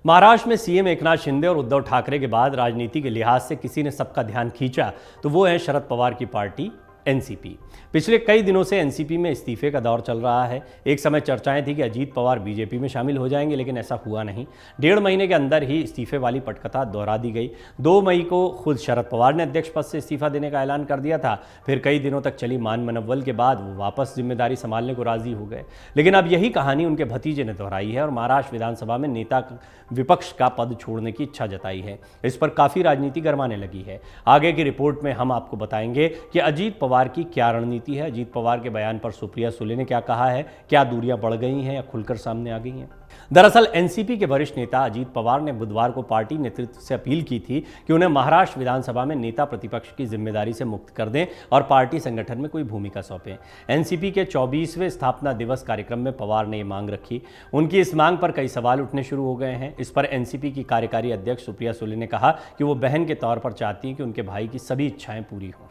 महाराष्ट्र में सीएम एकनाथ शिंदे और उद्धव ठाकरे के बाद राजनीति के लिहाज से किसी ने सबका ध्यान खींचा तो वो है शरद पवार की पार्टी एनसीपी। पिछले कई दिनों से एनसीपी में इस्तीफे का दौर चल रहा है। एक समय चर्चाएं थी कि अजीत पवार बीजेपी में शामिल हो जाएंगे, लेकिन ऐसा हुआ नहीं। 1.5 महीने के अंदर ही इस्तीफे वाली पटकथा दोहरा दी गई। 2 मई को खुद शरद पवार ने अध्यक्ष पद से इस्तीफा देने का ऐलान कर दिया था। फिर कई दिनों तक चली मान मनव्वल के बाद वो वापस जिम्मेदारी संभालने को राजी हो गए, लेकिन अब यही कहानी उनके भतीजे ने दोहराई है और महाराष्ट्र विधानसभा में नेता विपक्ष का पद छोड़ने की इच्छा जताई है। इस पर काफी राजनीति गरमाने लगी है। आगे की रिपोर्ट में हम आपको बताएंगे कि अजीत पवार की क्या रणनीति है, अजीत पवार के बयान पर सुप्रिया सुले ने क्या कहा है, क्या दूरियां बढ़ गई हैं या खुलकर सामने आ गई हैं। दरअसल एनसीपी के वरिष्ठ नेता अजीत पवार ने बुधवार को पार्टी नेतृत्व से अपील की थी कि उन्हें महाराष्ट्र विधानसभा में नेता प्रतिपक्ष की जिम्मेदारी से मुक्त कर दें और पार्टी संगठन में कोई भूमिका सौंपें। एनसीपी के 24वें स्थापना दिवस कार्यक्रम में पवार ने ये मांग रखी। उनकी इस मांग पर कई सवाल उठने शुरू हो गए हैं। इस पर एनसीपी की कार्यकारी अध्यक्ष सुप्रिया सुले ने कहा कि वो बहन के तौर पर चाहती हैं कि उनके भाई की सभी इच्छाएं पूरी हों।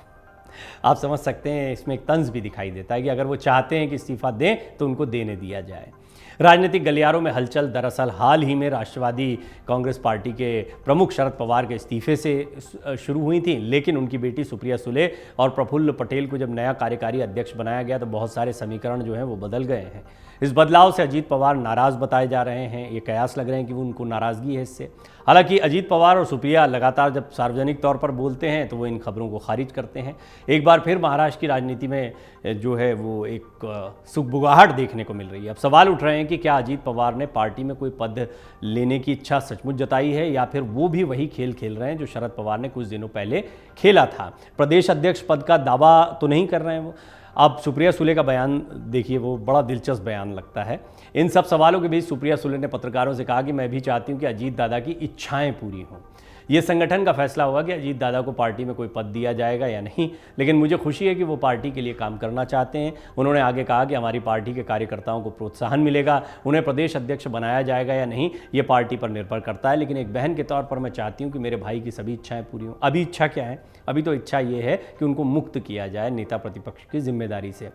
आप समझ सकते हैं, इसमें एक तंज भी दिखाई देता है कि अगर वो चाहते हैं कि इस्तीफा दें तो उनको देने दिया जाए। राजनीतिक गलियारों में हलचल दरअसल हाल ही में राष्ट्रवादी कांग्रेस पार्टी के प्रमुख शरद पवार के इस्तीफे से शुरू हुई थी, लेकिन उनकी बेटी सुप्रिया सुले और प्रफुल्ल पटेल को जब नया कार्यकारी अध्यक्ष बनाया गया तो बहुत सारे समीकरण जो हैं वो बदल गए हैं। इस बदलाव से अजीत पवार नाराज बताए जा रहे हैं। ये कयास लग रहे हैं कि उनको नाराजगी है इससे। हालांकि अजीत पवार और सुप्रिया लगातार जब सार्वजनिक तौर पर बोलते हैं तो वो इन खबरों को खारिज करते हैं। एक बार फिर महाराष्ट्र की राजनीति में जो है वो एक सुगबुगाहट देखने को मिल रही है। अब सवाल उठ रहे हैं कि क्या अजीत पवार ने पार्टी में कोई पद लेने की इच्छा सचमुच जताई है या फिर वो भी वही खेल खेल रहे हैं जो शरद पवार ने कुछ दिनों पहले खेला था। प्रदेश अध्यक्ष पद का दावा तो नहीं कर रहे हैं वो। अब सुप्रिया सुले का बयान देखिए, वो बड़ा दिलचस्प बयान लगता है। इन सब सवालों के बीच सुप्रिया सुले ने पत्रकारों से कहा कि मैं भी चाहती हूं कि अजीत दादा की इच्छाएं पूरी हों। ये संगठन का फैसला होगा कि अजीत दादा को पार्टी में कोई पद दिया जाएगा या नहीं, लेकिन मुझे खुशी है कि वो पार्टी के लिए काम करना चाहते हैं। उन्होंने आगे कहा कि हमारी पार्टी के कार्यकर्ताओं को प्रोत्साहन मिलेगा। उन्हें प्रदेश अध्यक्ष बनाया जाएगा या नहीं ये पार्टी पर निर्भर करता है, लेकिन एक बहन के तौर पर मैं चाहती हूँ कि मेरे भाई की सभी इच्छाएं पूरी हों। अभी इच्छा क्या है? अभी तो इच्छा ये है कि उनको मुक्त किया जाए नेता प्रतिपक्ष की जिम्मेदारी से।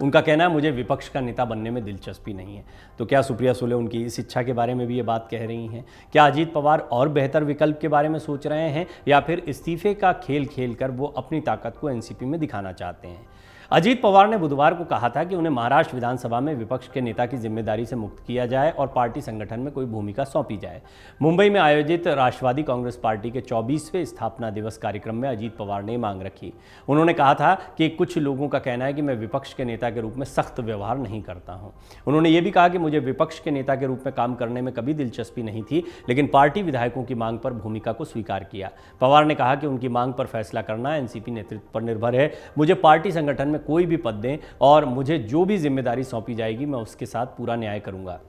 उनका कहना है मुझे विपक्ष का नेता बनने में दिलचस्पी नहीं है। तो क्या सुप्रिया सुले उनकी इस इच्छा के बारे में भी ये बात कह रही हैं? क्या अजीत पवार और बेहतर विकल्प के बारे में सोच रहे हैं या फिर इस्तीफे का खेल खेलकर वो अपनी ताकत को एनसीपी में दिखाना चाहते हैं? अजीत पवार ने बुधवार को कहा था कि उन्हें महाराष्ट्र विधानसभा में विपक्ष के नेता की जिम्मेदारी से मुक्त किया जाए और पार्टी संगठन में कोई भूमिका सौंपी जाए। मुंबई में आयोजित राष्ट्रवादी कांग्रेस पार्टी के 24वें स्थापना दिवस कार्यक्रम में अजीत पवार ने मांग रखी। उन्होंने कहा था कि कुछ लोगों का कहना है कि मैं विपक्ष के नेता के रूप में सख्त व्यवहार नहीं करता हूं। उन्होंने ये भी कहा कि मुझे विपक्ष के नेता के रूप में काम करने में कभी दिलचस्पी नहीं थी, लेकिन पार्टी विधायकों की मांग पर भूमिका को स्वीकार किया। पवार ने कहा कि उनकी मांग पर फैसला करना एनसीपी नेतृत्व पर निर्भर है। मुझे पार्टी संगठन में कोई भी पद दें और मुझे जो भी जिम्मेदारी सौंपी जाएगी मैं उसके साथ पूरा न्याय करूंगा।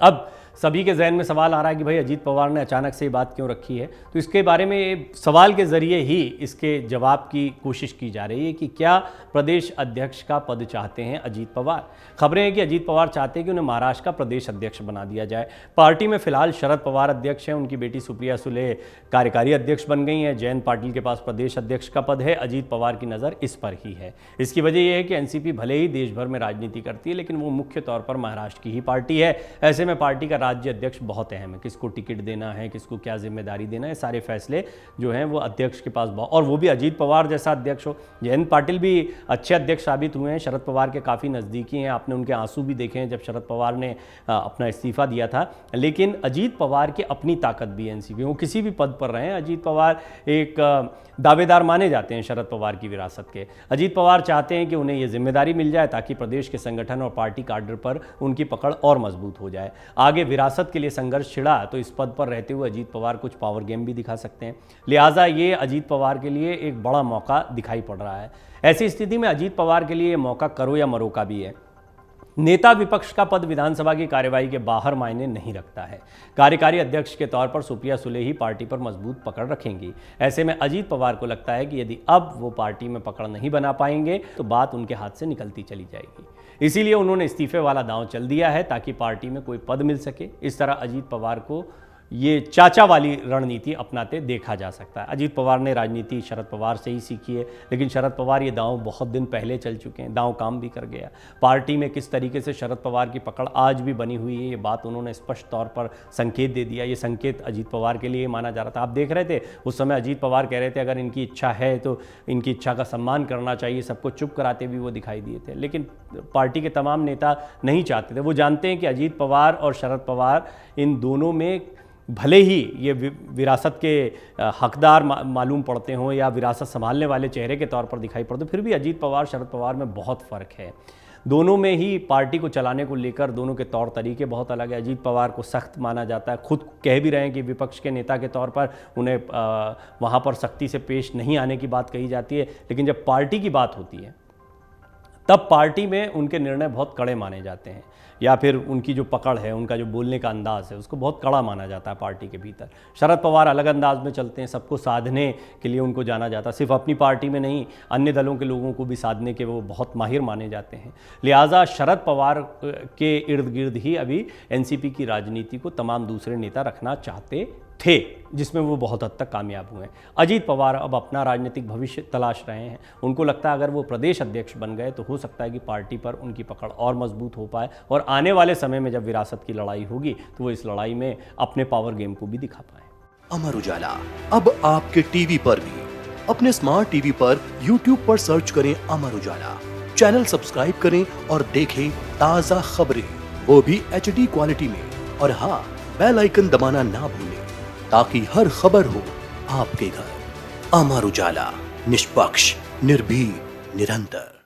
अब सभी के जहन में सवाल आ रहा है कि भाई अजीत पवार ने अचानक से ये बात क्यों रखी है। तो इसके बारे में सवाल के जरिए ही इसके जवाब की कोशिश की जा रही है कि क्या प्रदेश अध्यक्ष का पद चाहते हैं अजीत पवार। खबरें हैं कि अजीत पवार चाहते हैं कि उन्हें महाराष्ट्र का प्रदेश अध्यक्ष बना दिया जाए। पार्टी में फिलहाल शरद पवार अध्यक्ष हैं, उनकी बेटी सुप्रिया सुले कार्यकारी अध्यक्ष बन गई हैं। जयंत पाटिल के पास प्रदेश अध्यक्ष का पद है। अजीत पवार की नज़र इस पर ही है। इसकी वजह यह है कि एनसीपी भले ही देश भर में राजनीति करती है, लेकिन वो मुख्य तौर पर महाराष्ट्र की ही पार्टी है। ऐसे में पार्टी का राज्य अध्यक्ष बहुत अहम है। किसको टिकट देना है, किसको क्या जिम्मेदारी देना है, सारे फैसले जो हैं वो अध्यक्ष के पास, और वो भी अजीत पवार जैसा अध्यक्ष हो। जयंत पाटिल भी अच्छे अध्यक्ष साबित हुए हैं, शरद पवार के काफ़ी नज़दीकी हैं। आपने उनके आंसू भी देखे हैं जब शरद पवार ने अपना इस्तीफा दिया था। लेकिन अजीत पवार की अपनी ताकत भी है एनसीपी, वो किसी भी पद पर रहें। अजीत पवार एक दावेदार माने जाते हैं शरद पवार की विरासत के। अजीत पवार चाहते हैं कि उन्हें ये जिम्मेदारी मिल जाए ताकि प्रदेश के संगठन और पार्टी काडर पर उनकी पकड़ और मजबूत हो जाए। आगे विरासत के लिए संघर्ष छिड़ा तो इस पद पर रहते हुए अजीत पवार कुछ पावर गेम भी दिखा सकते हैं। लिहाजा ये अजीत पवार के लिए एक बड़ा मौका दिखाई पड़ रहा है। ऐसी स्थिति में अजीत पवार के लिए ये मौका करो या मरो का भी है। नेता विपक्ष का पद विधानसभा की कार्यवाही के बाहर मायने नहीं रखता है। कार्यकारी अध्यक्ष के तौर पर सुप्रिया सुले ही पार्टी पर मजबूत पकड़ रखेंगी। ऐसे में अजीत पवार को लगता है कि यदि अब वो पार्टी में पकड़ नहीं बना पाएंगे तो बात उनके हाथ से निकलती चली जाएगी। इसीलिए उन्होंने इस्तीफे वाला दांव चल दिया है ताकि पार्टी में कोई पद मिल सके। इस तरह अजीत पवार को ये चाचा वाली रणनीति अपनाते देखा जा सकता है। अजीत पवार ने राजनीति शरद पवार से ही सीखी है, लेकिन शरद पवार ये दांव बहुत दिन पहले चल चुके हैं, दांव काम भी कर गया। पार्टी में किस तरीके से शरद पवार की पकड़ आज भी बनी हुई है, ये बात उन्होंने स्पष्ट तौर पर संकेत दे दिया। ये संकेत अजीत पवार के लिए माना जा रहा था। आप देख रहे थे उस समय अजीत पवार कह रहे थे अगर इनकी इच्छा है तो इनकी इच्छा का सम्मान करना चाहिए, सबको चुप कराते भी वो दिखाई दिए थे। लेकिन पार्टी के तमाम नेता नहीं चाहते थे, वो जानते हैं कि अजीत पवार और शरद पवार इन दोनों में भले ही ये विरासत के हकदार मालूम पड़ते हों या विरासत संभालने वाले चेहरे के तौर पर दिखाई पड़ते, फिर भी अजीत पवार शरद पवार में बहुत फ़र्क है। दोनों में ही पार्टी को चलाने को लेकर दोनों के तौर तरीके बहुत अलग है। अजीत पवार को सख्त माना जाता है, खुद कह भी रहे हैं कि विपक्ष के नेता के तौर पर उन्हें वहाँ पर सख्ती से पेश नहीं आने की बात कही जाती है, लेकिन जब पार्टी की बात होती है तब पार्टी में उनके निर्णय बहुत कड़े माने जाते हैं, या फिर उनकी जो पकड़ है, उनका जो बोलने का अंदाज़ है, उसको बहुत कड़ा माना जाता है पार्टी के भीतर। शरद पवार अलग अंदाज में चलते हैं, सबको साधने के लिए उनको जाना जाता है, सिर्फ अपनी पार्टी में नहीं, अन्य दलों के लोगों को भी साधने के वो बहुत माहिर माने जाते हैं। लिहाजा शरद पवार के इर्द गिर्द ही अभी एनसीपी की राजनीति को तमाम दूसरे नेता रखना चाहते थे, जिसमें वो बहुत हद तक कामयाब हुए। अजीत पवार अब अपना राजनीतिक भविष्य तलाश रहे हैं। उनको लगता है अगर वो प्रदेश अध्यक्ष बन गए तो हो सकता है कि पार्टी पर उनकी पकड़ और मजबूत हो पाए, और आने वाले समय में जब विरासत की लड़ाई होगी तो वो इस लड़ाई में अपने पावर गेम को भी दिखा पाए। अमर उजाला अब आपके टीवी पर भी। अपने स्मार्ट टीवी पर यूट्यूब पर सर्च करें अमर उजाला, चैनल सब्सक्राइब करें और देखें ताज़ा खबरें, वो भी HD क्वालिटी में। और हाँ, बेल आइकन दबाना ना भूलें ताकि हर खबर हो आपके घर। अमर उजाला, निष्पक्ष, निर्भीक, निरंतर।